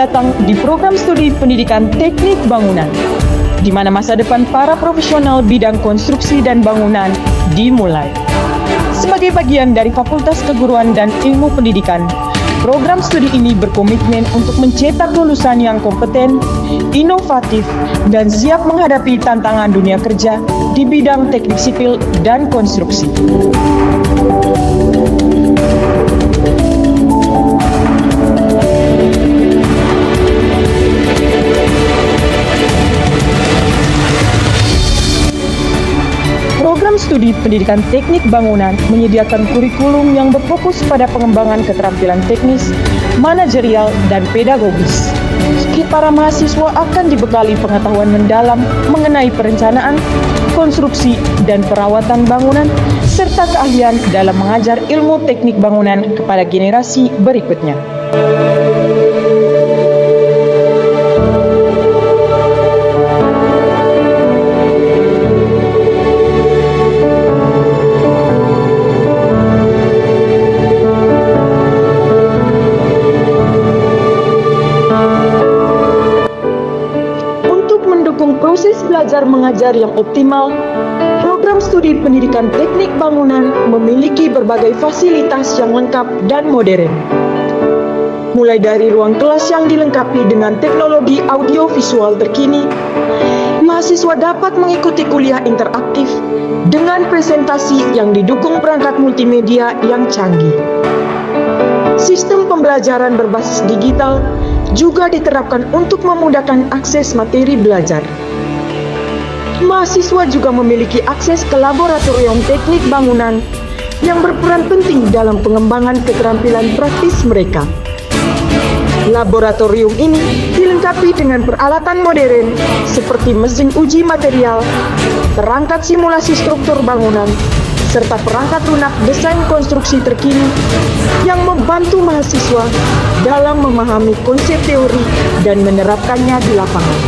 datang di program studi pendidikan teknik bangunan, di mana masa depan para profesional bidang konstruksi dan bangunan dimulai. Sebagai bagian dari Fakultas Keguruan dan Ilmu Pendidikan, program studi ini berkomitmen untuk mencetak lulusan yang kompeten, inovatif, dan siap menghadapi tantangan dunia kerja di bidang teknik sipil dan konstruksi. Program studi pendidikan teknik bangunan menyediakan kurikulum yang berfokus pada pengembangan keterampilan teknis, manajerial, dan pedagogis. Para mahasiswa akan dibekali pengetahuan mendalam mengenai perencanaan, konstruksi, dan perawatan bangunan, serta keahlian dalam mengajar ilmu teknik bangunan kepada generasi berikutnya. Proses belajar mengajar yang optimal, program studi pendidikan teknik bangunan memiliki berbagai fasilitas yang lengkap dan modern. Mulai dari ruang kelas yang dilengkapi dengan teknologi audio-visual terkini, mahasiswa dapat mengikuti kuliah interaktif dengan presentasi yang didukung perangkat multimedia yang canggih. Sistem pembelajaran berbasis digital juga diterapkan untuk memudahkan akses materi belajar. Mahasiswa juga memiliki akses ke laboratorium teknik bangunan yang berperan penting dalam pengembangan keterampilan praktis mereka. Laboratorium ini dilengkapi dengan peralatan modern seperti mesin uji material, perangkat simulasi struktur bangunan, serta perangkat lunak desain konstruksi terkini yang membantu mahasiswa dalam memahami konsep teori dan menerapkannya di lapangan.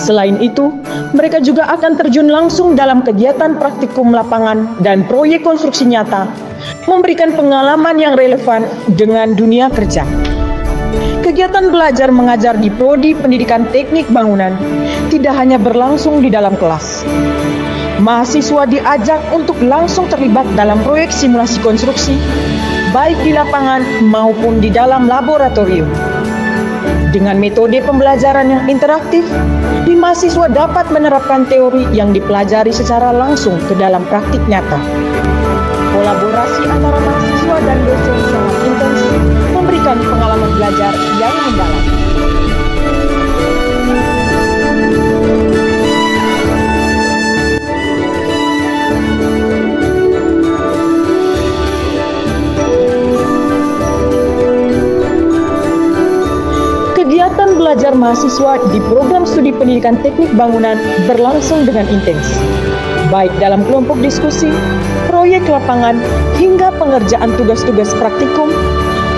Selain itu, mereka juga akan terjun langsung dalam kegiatan praktikum lapangan dan proyek konstruksi nyata, memberikan pengalaman yang relevan dengan dunia kerja. Kegiatan belajar mengajar di Prodi Pendidikan Teknik Bangunan tidak hanya berlangsung di dalam kelas. Mahasiswa diajak untuk langsung terlibat dalam proyek simulasi konstruksi, baik di lapangan maupun di dalam laboratorium. Dengan metode pembelajaran yang interaktif, mahasiswa dapat menerapkan teori yang dipelajari secara langsung ke dalam praktik nyata. Kolaborasi antara mahasiswa dan dosen sangat intensif, memberikan pengalaman belajar yang mendalam. Kegiatan belajar mahasiswa di program studi pendidikan teknik bangunan berlangsung dengan intens, baik dalam kelompok diskusi, proyek lapangan, hingga pengerjaan tugas-tugas praktikum.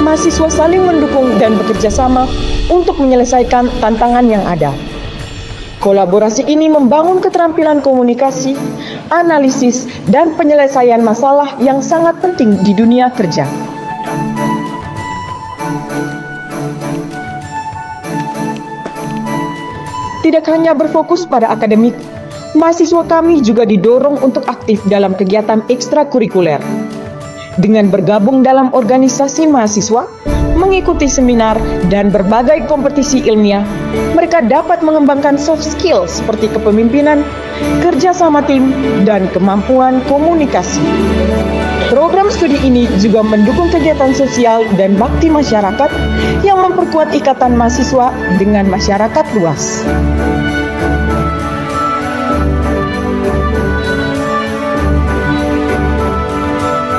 Mahasiswa saling mendukung dan bekerja sama untuk menyelesaikan tantangan yang ada. Kolaborasi ini membangun keterampilan komunikasi, analisis, dan penyelesaian masalah yang sangat penting di dunia kerja. Tidak hanya berfokus pada akademik, mahasiswa kami juga didorong untuk aktif dalam kegiatan ekstrakurikuler. Dengan bergabung dalam organisasi mahasiswa, mengikuti seminar, dan berbagai kompetisi ilmiah, mereka dapat mengembangkan soft skill seperti kepemimpinan, kerja sama tim, dan kemampuan komunikasi. Program studi ini juga mendukung kegiatan sosial dan bakti masyarakat yang memperkuat ikatan mahasiswa dengan masyarakat luas.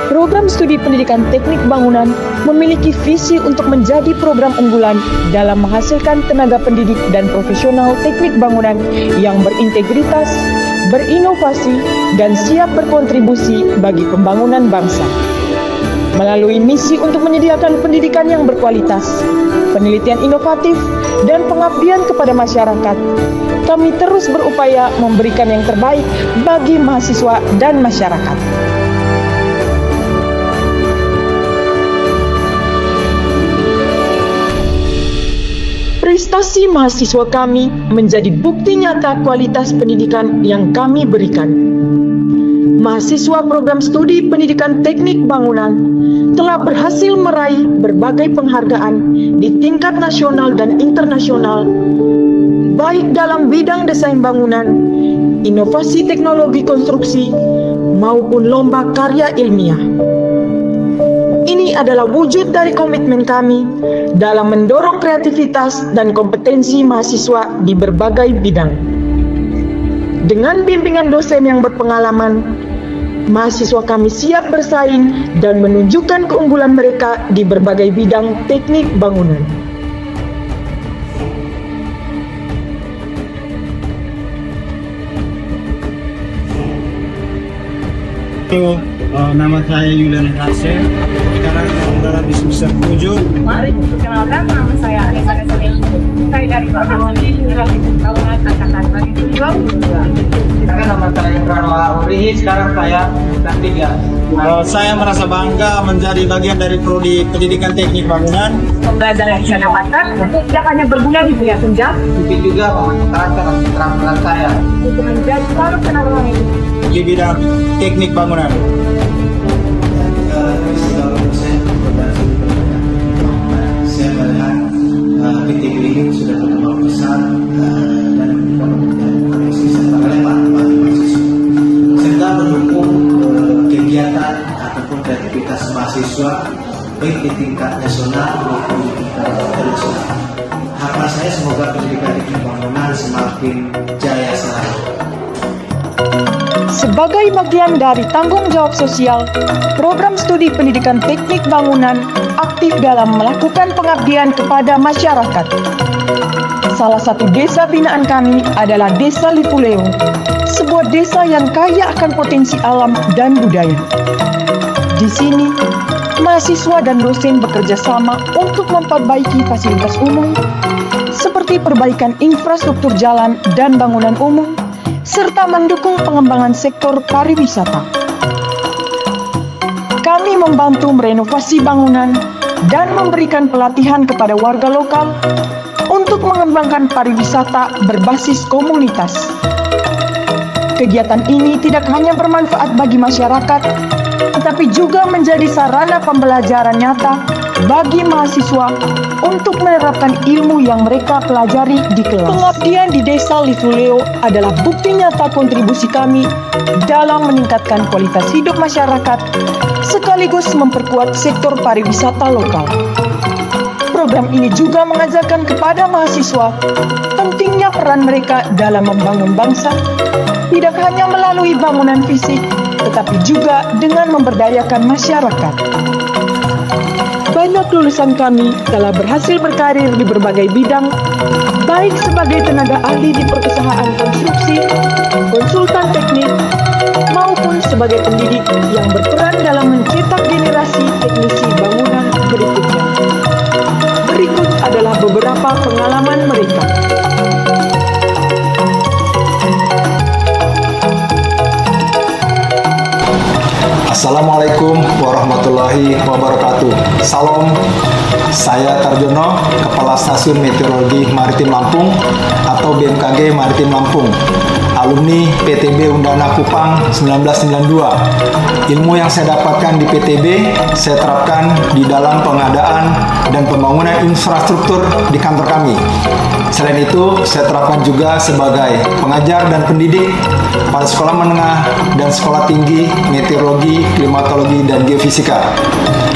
Program studi Studi Pendidikan Teknik Bangunan memiliki visi untuk menjadi program unggulan dalam menghasilkan tenaga pendidik dan profesional teknik bangunan yang berintegritas, berinovasi, dan siap berkontribusi bagi pembangunan bangsa. Melalui misi untuk menyediakan pendidikan yang berkualitas, penelitian inovatif, dan pengabdian kepada masyarakat, kami terus berupaya memberikan yang terbaik bagi mahasiswa dan masyarakat. Prestasi mahasiswa kami menjadi bukti nyata kualitas pendidikan yang kami berikan. Mahasiswa program studi pendidikan teknik bangunan telah berhasil meraih berbagai penghargaan di tingkat nasional dan internasional, baik dalam bidang desain bangunan, inovasi teknologi konstruksi, maupun lomba karya ilmiah. Ini adalah wujud dari komitmen kami dalam mendorong kreativitas dan kompetensi mahasiswa di berbagai bidang. Dengan bimbingan dosen yang berpengalaman, mahasiswa kami siap bersaing dan menunjukkan keunggulan mereka di berbagai bidang teknik bangunan. Nama saya Yulian Harsel. Sekarang berada di semester 7. Mari perkenalkan, nama saya Anissa Nesari. Saya dari Bangunan Bangunan Angkatan 2022. Nama saya Imran Urihi, sekarang saya kelas 3. Saya merasa bangga menjadi bagian dari prodi Pendidikan Teknik Bangunan. Pembelajaran yang saya dapatkan tidak hanya berguna di dunia kerja, Tapi juga memanfaatkan keterampilan saya untuk menjadi seorang penolong ini. Di bidang teknik bangunan. Saya melihat PTB ini sudah berkembang pesat dan koneksi serta relevan bagi mahasiswa, serta mendukung kegiatan ataupun kreativitas mahasiswa baik di tingkat nasional maupun di tingkat internasional. Harapan saya semoga pendidikan teknik bangunan semakin jaya selalu. Sebagai bagian dari tanggung jawab sosial, program studi pendidikan teknik bangunan aktif dalam melakukan pengabdian kepada masyarakat. Salah satu desa binaan kami adalah Desa Lipuleo, sebuah desa yang kaya akan potensi alam dan budaya. Di sini, mahasiswa dan dosen bekerja sama untuk memperbaiki fasilitas umum, seperti perbaikan infrastruktur jalan dan bangunan umum, serta mendukung pengembangan sektor pariwisata. Kami membantu merenovasi bangunan dan memberikan pelatihan kepada warga lokal untuk mengembangkan pariwisata berbasis komunitas. Kegiatan ini tidak hanya bermanfaat bagi masyarakat, tetapi juga menjadi sarana pembelajaran nyata bagi mahasiswa untuk menerapkan ilmu yang mereka pelajari di kelas. Pengabdian di Desa Lipuleo adalah bukti nyata kontribusi kami dalam meningkatkan kualitas hidup masyarakat sekaligus memperkuat sektor pariwisata lokal. Program ini juga mengajarkan kepada mahasiswa pentingnya peran mereka dalam membangun bangsa, tidak hanya melalui bangunan fisik, tetapi juga dengan memberdayakan masyarakat. Banyak lulusan kami telah berhasil berkarir di berbagai bidang, baik sebagai tenaga ahli di perusahaan konstruksi, konsultan teknik, maupun sebagai pendidik yang berperan dalam mencetak generasi teknisi bangunan berikutnya. Berikut adalah beberapa pengalaman mereka. Assalamualaikum warahmatullahi wabarakatuh. Salam, saya Tarjono, Kepala Stasiun Meteorologi Maritim Lampung atau BMKG Maritim Lampung, alumni PTB Undana Kupang 1992. Ilmu yang saya dapatkan di PTB, saya terapkan di dalam pengadaan dan pembangunan infrastruktur di kantor kami. Selain itu, saya terapkan juga sebagai pengajar dan pendidik pada sekolah menengah dan sekolah tinggi meteorologi, klimatologi, dan geofisika.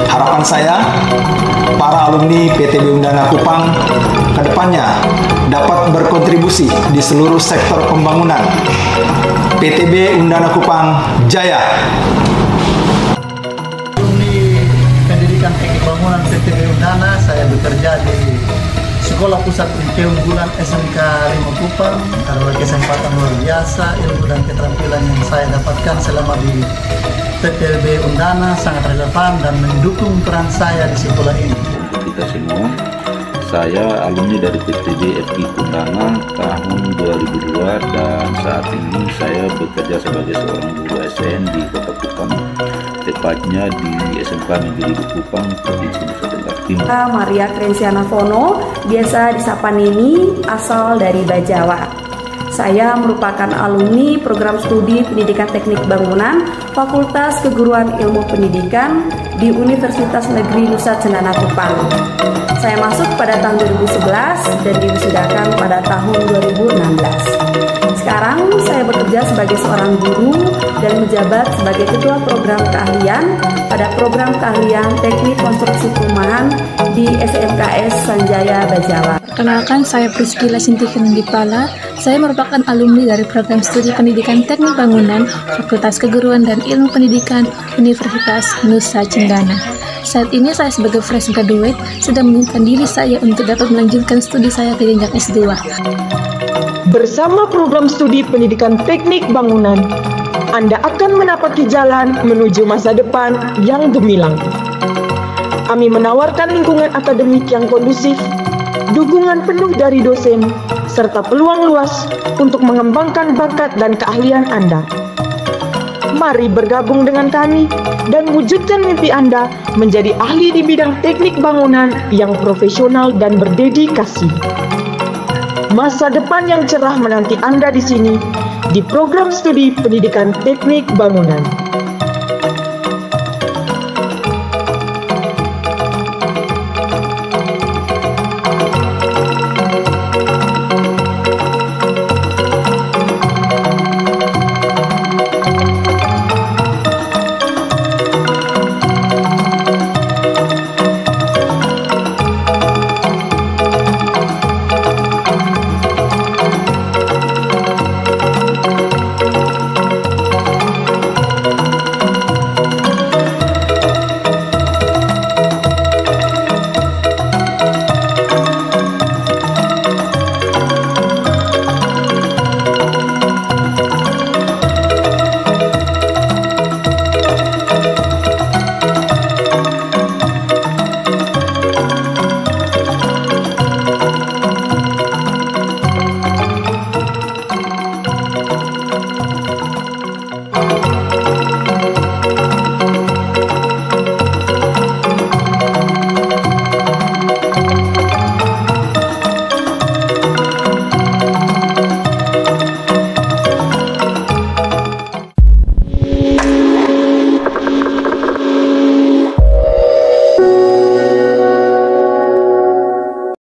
Harapan saya, para alumni PTB Undana Kupang kedepannya dapat berkontribusi di seluruh sektor pembangunan. PTB Undana Kupang Jaya. Alumni Sekolah Pusat Pendidikan Unggulan SMK 5 Kupang adalah kesempatan luar biasa. Ilmu dan keterampilan yang saya dapatkan selama di PPLB Undana sangat relevan dan mendukung peran saya di sekolah ini. Untuk kita semua, saya alumni dari PTB FI Undana tahun 2002 dan saat ini saya bekerja sebagai seorang guru SN di Kota Kupang, tepatnya di SMK Negeri Kupang, Provinsi Nusa Tenggara Timur. Maria Krensiana Fono, biasa disapa Nini, asal dari Bajawa. Saya merupakan alumni program studi Pendidikan Teknik Bangunan Fakultas Keguruan Ilmu Pendidikan di Universitas Negeri Nusa Cendana Kupang. Saya masuk pada tahun 2011 dan diwisudakan pada tahun 2016. Sekarang saya bekerja sebagai seorang guru dan menjabat sebagai Ketua Program Keahlian pada Program Keahlian Teknik Konstruksi Perumahan di SMKS Sanjaya Bajawa. Perkenalkan, saya Priscilla Sintikin Dipala. Saya merupakan alumni dari Program Studi Pendidikan Teknik Bangunan Fakultas Keguruan dan Ilmu Pendidikan Universitas Nusa Cendana. Saat ini saya sebagai fresh graduate sedang menyiapkan diri saya untuk dapat melanjutkan studi saya ke jenjang S2. Bersama program studi pendidikan teknik bangunan, Anda akan menapaki jalan menuju masa depan yang gemilang. Kami menawarkan lingkungan akademik yang kondusif, dukungan penuh dari dosen, serta peluang luas untuk mengembangkan bakat dan keahlian Anda. Mari bergabung dengan kami dan wujudkan mimpi Anda menjadi ahli di bidang teknik bangunan yang profesional dan berdedikasi. Masa depan yang cerah menanti Anda di sini, di program studi pendidikan teknik bangunan.